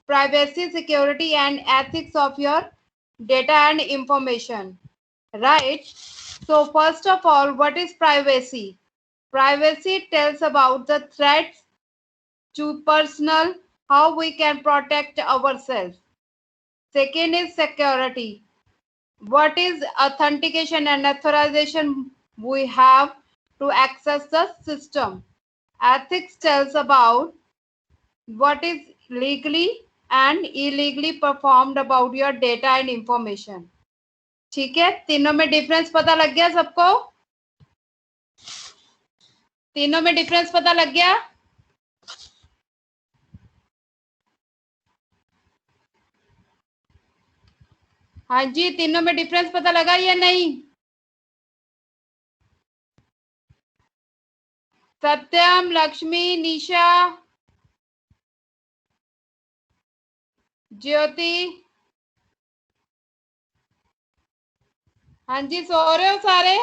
privacy, security and ethics of your data and information, right? So first of all, what is privacy? Privacy tells about the threats to personal, how we can protect ourselves. Second is security. What is authentication and authorization we have to access the system. Ethics tells about what is legally and illegally performed about your data and information. ठीक है, तीनों में difference पता लग गया सबको? तीनों में डिफरेंस पता लग गया? हाँ जी, तीनों में डिफरेंस पता लगा या नहीं? सत्यम, लक्ष्मी, निशा, ज्योति, हाँ जी, सो रहे हो सारे?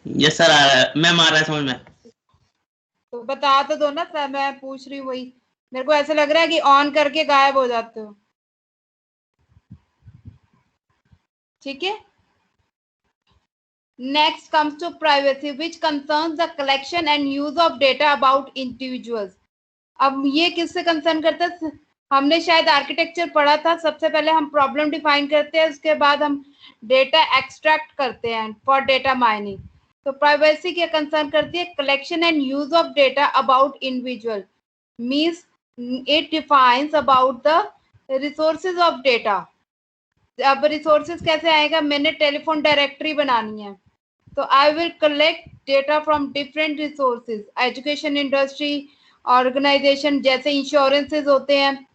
यस सर, आ रहा है मैम, आ रहा है समझ में। तो बता तो दो ना सर, मैं पूछ रही हूँ वही। मेरे को ऐसा लग रहा है कि ऑन करके गायब हो जाते हो। ठीक है, next comes to privacy which concerns the collection and use of data about individuals. अब ये किससे कंसर्न करता है? हमने शायद आर्किटेक्चर पढ़ा था। सबसे पहले हम प्रॉब्लम डिफाइन करते हैं, उसके बाद हम डेटा एक्सट्रैक्ट करते हैं फॉर डेटा माइनिंग। तो प्राइवेसी क्या कंसर्न करती है? Collection and use of data about individual, means it defines about the resources of data. अब रिसोर्सेज कैसे आएगा? मैंने टेलीफोन डायरेक्टरी बनानी है, तो I will collect data from different resources. Education industry, organisation, जैसे इंश्योरेंसेज होते हैं,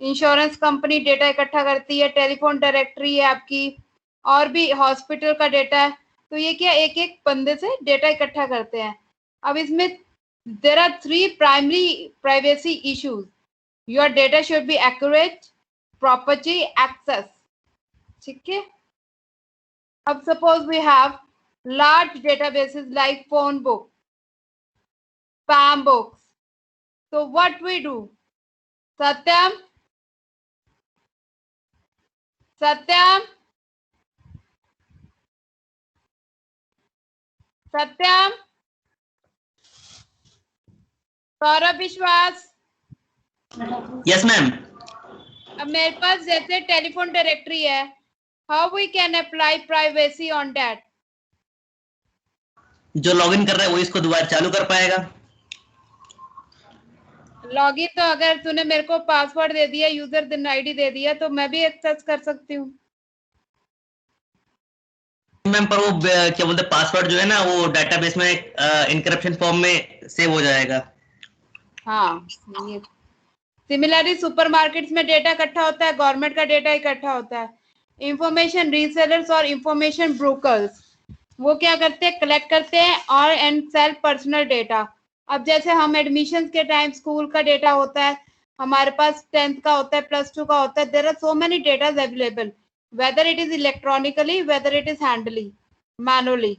इंश्योरेंस कंपनी डेटा इकट्ठा करती है, टेलीफोन डायरेक्टरी है आपकी, और भी हॉस्पिटल का डेटा है। तो ये क्या, एक एक बंदे से डेटा इकट्ठा करते हैं। अब इसमें there are 3 primary privacy issues. Your data should be accurate, property, access. ठीक है, अब suppose we have large databases like phone book, spam books. So what we do? Satyam, Satyam, Satyam, Saurabh Vishwas. Yes ma'am. अब मेरे पास जैसे telephone directory है, how we can apply privacy on that? जो login कर रहा है वो इसको दोबारा चालू कर पाएगा। लॉगिन तो अगर तूने मेरे को पासवर्ड दे दिया, यूजर आईडी दे दिया, तो मैं भी एक्सेस कर सकती हूँ मैम, पर वो क्या बोलते हैं, पासवर्ड जो है ना वो डेटाबेस में इनक्रिप्शन फॉर्म में सेव हो जाएगा। हाँ, ये सिमिलरली सुपरमार्केट्स में डेटा इकट्ठा होता है, गवर्नमेंट का डेटा इकट्ठा होता है। इंफॉर्मेशन रीसेलर्स और इंफॉर्मेशन ब्रोकर्स वो क्या करते हैं? कलेक्ट करते हैं और एंड सेल पर्सनल डेटा। अब जैसे हम एडमिशन के टाइम स्कूल का डेटा होता है, हमारे पास 10th का होता है, +2 का होता है, there are so many datas available, whether it is electronically, whether it is handly, manually.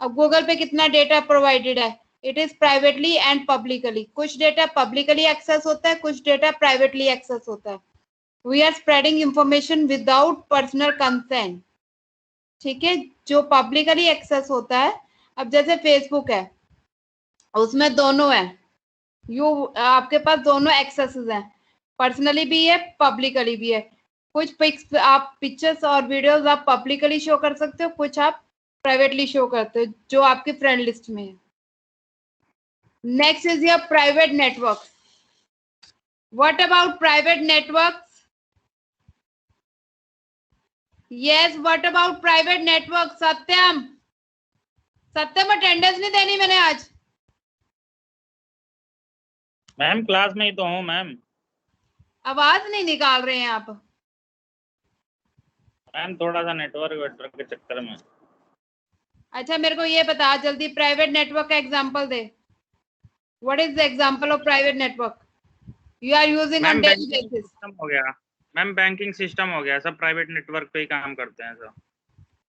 अब गूगल पे कितना डेटा प्रोवाइडेड है? It is privately and publicly. कुछ डेटा पब्लिकली एक्सेस होता है, कुछ डेटा प्राइवेटली एक्सेस होता है। We are spreading information without personal consent. ठीक है, जो पब्लिकली एक्सेस होता है, अब जैसे फेसबुक है, उसमें दोनों है, आपके पास दोनों एक्सेसेस हैं, पर्सनली भी है, पब्लिकली भी है। कुछ पिक्चर्स और वीडियोस आप पब्लिकली शो कर सकते हो, कुछ आप प्राइवेटली शो करते हो, जो आपकी फ्रेंड लिस्ट में है। Next is your private network. What about private network? Yes, what about private network? Satyam, Satyam attendance नहीं देनी मैंने आज। मैम क्लास में ही तो हूँ मैम। आवाज नहीं निकाल रहे हैं आप। मैम थोड़ा सा नेटवर्क के चक्कर में। अच्छा, मेरे को ये बता जल्दी, प्राइवेट नेटवर्क का एग्जांपल दे। What is the example of private network you are using on daily basis? System हो गया मैम, बैंकिंग सिस्टम हो गया, सब प्राइवेट नेटवर्क पे ही काम करते हैं सब।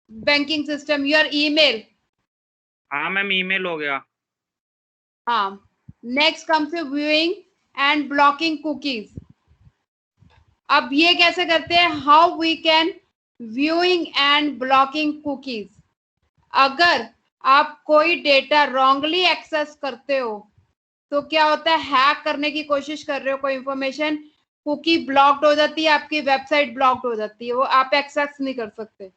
Banking system, your email? हाँ मैम, ईमेल हो गया। हाँ, next comes viewing and blocking cookies. अब ये कैसे करते हैं, how we can viewing and blocking cookies. अगर आप कोई डेटा रॉन्गली एक्सेस करते हो तो क्या होता है, हैक करने की कोशिश कर रहे हो कोई इंफॉर्मेशन, कुकी ब्लॉक्ड हो जाती है, आपकी वेबसाइट ब्लॉक्ड हो जाती है, वो आप एक्सेस नहीं कर सकते।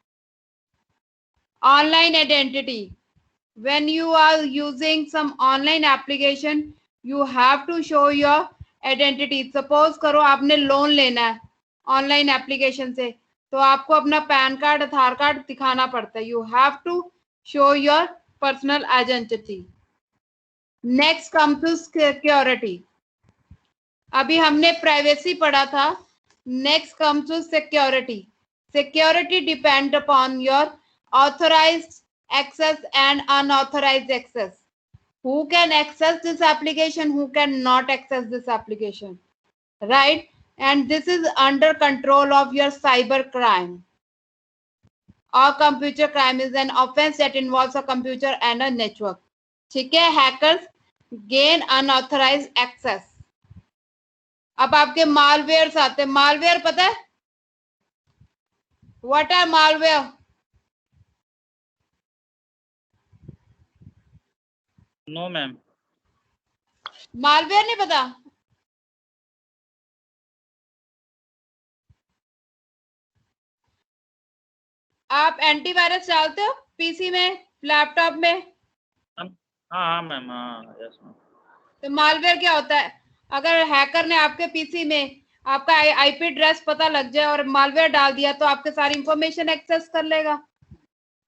Online identity, when you are using some online application you have to show your identity। Suppose करो आपने लोन लेना है ऑनलाइन एप्लीकेशन से, तो आपको अपना पैन कार्ड आधार कार्ड दिखाना पड़ता है, you have to show your personal identity. Next come to security, अभी हमने प्राइवेसी पढ़ा था, next come to security. Security depend upon your authorised access and unauthorized access. Who can access this application, who can not access this application, right? And this is under control of your cyber crime or computer crime is an offense that involves a computer and a network। ठीक है, hackers gain unauthorized access। अब आपके malware आते हैं, malware पता है, what are malware? No ma'am. Malware नहीं पता? आप एंटीवायरस डालते हो पीसी में, लैपटॉप में? हाँ मैम, हाँ यस मैम। तो मालवेयर क्या होता है, अगर हैकर ने आपके पीसी में आपका आईपी एड्रेस पता लग जाए और मालवेयर डाल दिया तो आपके सारी इंफॉर्मेशन एक्सेस कर लेगा।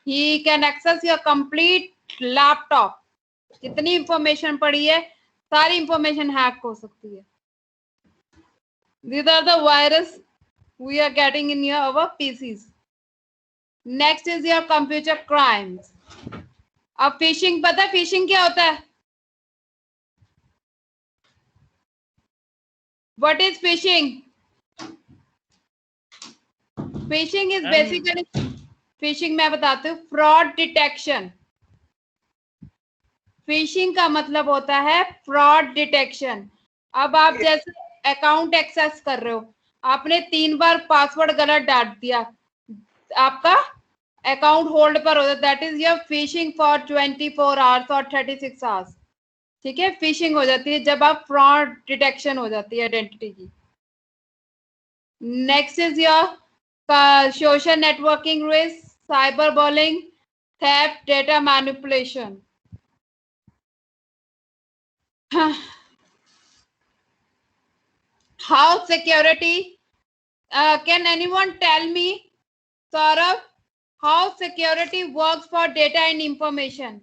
He can access your complete laptop, जितनी इंफॉर्मेशन पड़ी है सारी इंफॉर्मेशन हैक हो सकती है। These are the virus we are getting in your our PCs. Next is your computer crimes. अब फिशिंग पता है, फिशिंग क्या होता है? What is phishing? Phishing is basically, fishing मैं बताती हूँ, फ्रॉड डिटेक्शन। फिशिंग का मतलब होता है फ्रॉड डिटेक्शन। अब आप जैसे अकाउंट एक्सेस कर रहे हो, आपने 3 बार पासवर्ड गलत डाल दिया, आपका अकाउंट होल्ड पर होता है, that is your fishing for 24 hours और 36 आवर्स। ठीक है, फिशिंग हो जाती है जब आप फ्रॉड डिटेक्शन हो जाती है आइडेंटिटी की। Next is your social networking risk, cyber bullying, theft, data manipulation. How security, can anyone tell me, Saurabh, how security works for data and information?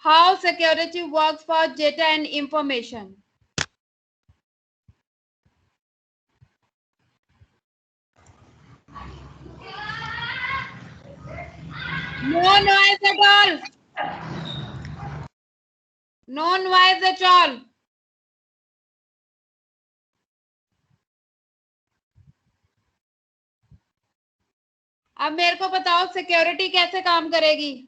How security works for data and information? No noise at all. No noise at all. अब मेरे को बताओ security कैसे काम करेगी?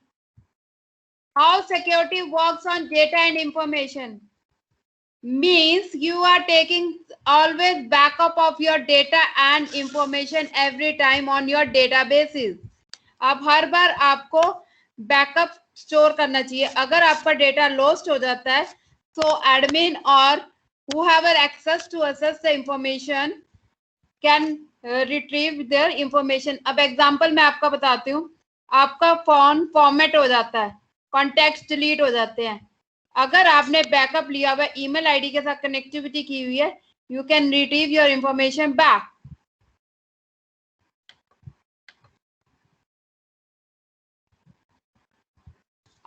How security works on data and information means you are taking always backup of your data and information every time on your databases। अब हर बार आपको backup store करना चाहिए। अगर आपका डेटा लॉस्ट हो जाता है तो एडमिन और whoever access to access the information can retrieve their information। अब एग्जांपल मैं आपका बताती हूँ, आपका फोन फॉर्मेट हो जाता है, कॉन्टेक्ट डिलीट हो जाते हैं, अगर आपने बैकअप लिया हुआ ईमेल आईडी के साथ कनेक्टिविटी की हुई है, you can retrieve your information back.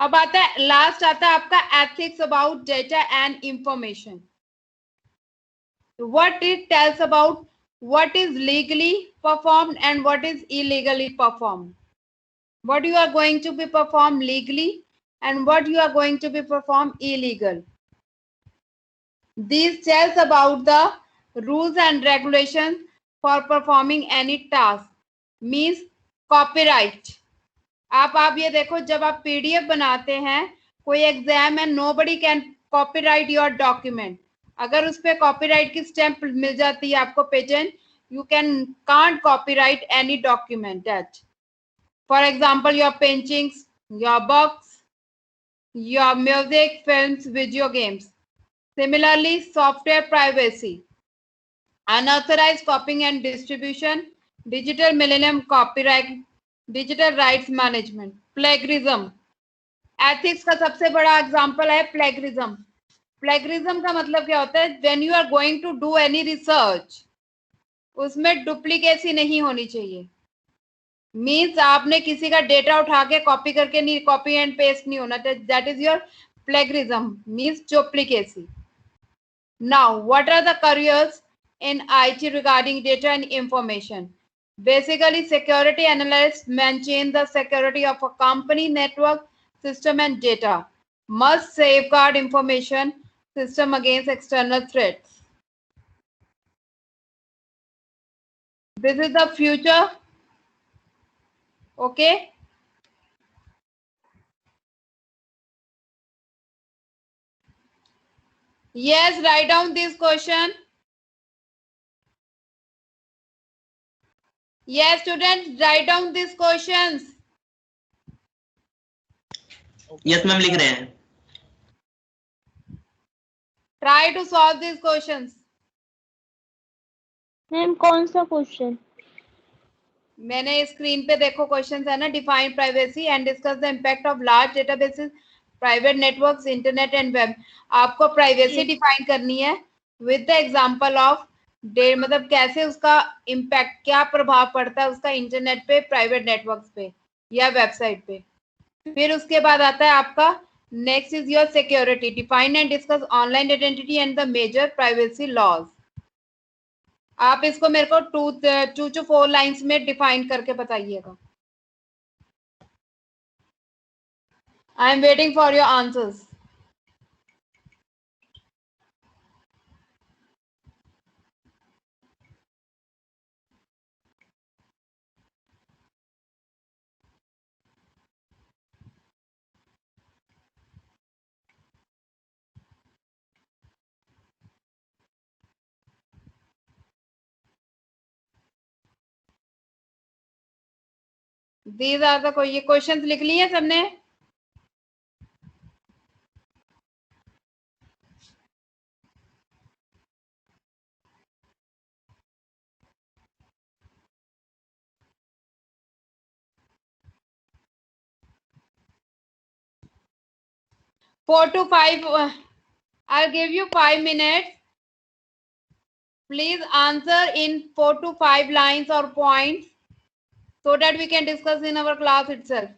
अब आता है लास्ट, आता है आपका ethics about data and information. What it tells about what is legally performed and what is illegally performed, what you are going to be performed legally and what you are going to be performed illegal. These tells about the rules and regulations for performing any task, means copyright। आप ये देखो, जब आप PDF बनाते हैं कोई exam and nobody can copyright your document, अगर उस पे कॉपीराइट की स्टैंप मिल जाती है आपको patent, you can't copyright any document that, for example your paintings, your books, your music, films, video games. Similarly, software privacy, unauthorized copying and distribution, digital millennium copyright, digital rights management, plagiarism. Ethics का सबसे बड़ा example है plagiarism. Plagiarism का मतलब क्या होता है? When you are going to do any research, उसमें डुप्लीकेसी नहीं होनी चाहिए. मीन्स आपने किसी का डेटा उठा के कॉपी करके नहीं, कॉपी एंड पेस्ट नहीं होना चाहिए. That is your plagiarism, means duplicacy. Now what are the careers in IT regarding data and information? Basically, security analysts maintain the security of a company network, system and data. Must safeguard information system against external threats. This is the future. Okay. Yes, write down this question. Yes, students, write down these questions. Yes ma'am लिख रहे हैं. Try to solve these questions. Ma'am कौन सा question? मैंने screen पे देखो questions है ना. Define privacy and discuss the impact of large databases, private networks, internet and web. आपको प्राइवेसी डिफाइन करनी है विद द एग्जांपल ऑफ मतलब कैसे उसका इम्पैक्ट, क्या प्रभाव पड़ता है उसका इंटरनेट पे, प्राइवेट नेटवर्क्स पे या वेबसाइट पे. फिर उसके बाद आता है आपका next is your security. Define and discuss online identity and the major privacy laws. आप इसको मेरे को 2 to 4 लाइंस में डिफाइन करके बताइएगा. I am waiting for your answers. These are the ये क्वेश्चंस लिख लिए सबने? Four to 5. I'll give you 5 minutes. Please answer in 4 to 5 lines or points so that we can discuss in our class itself.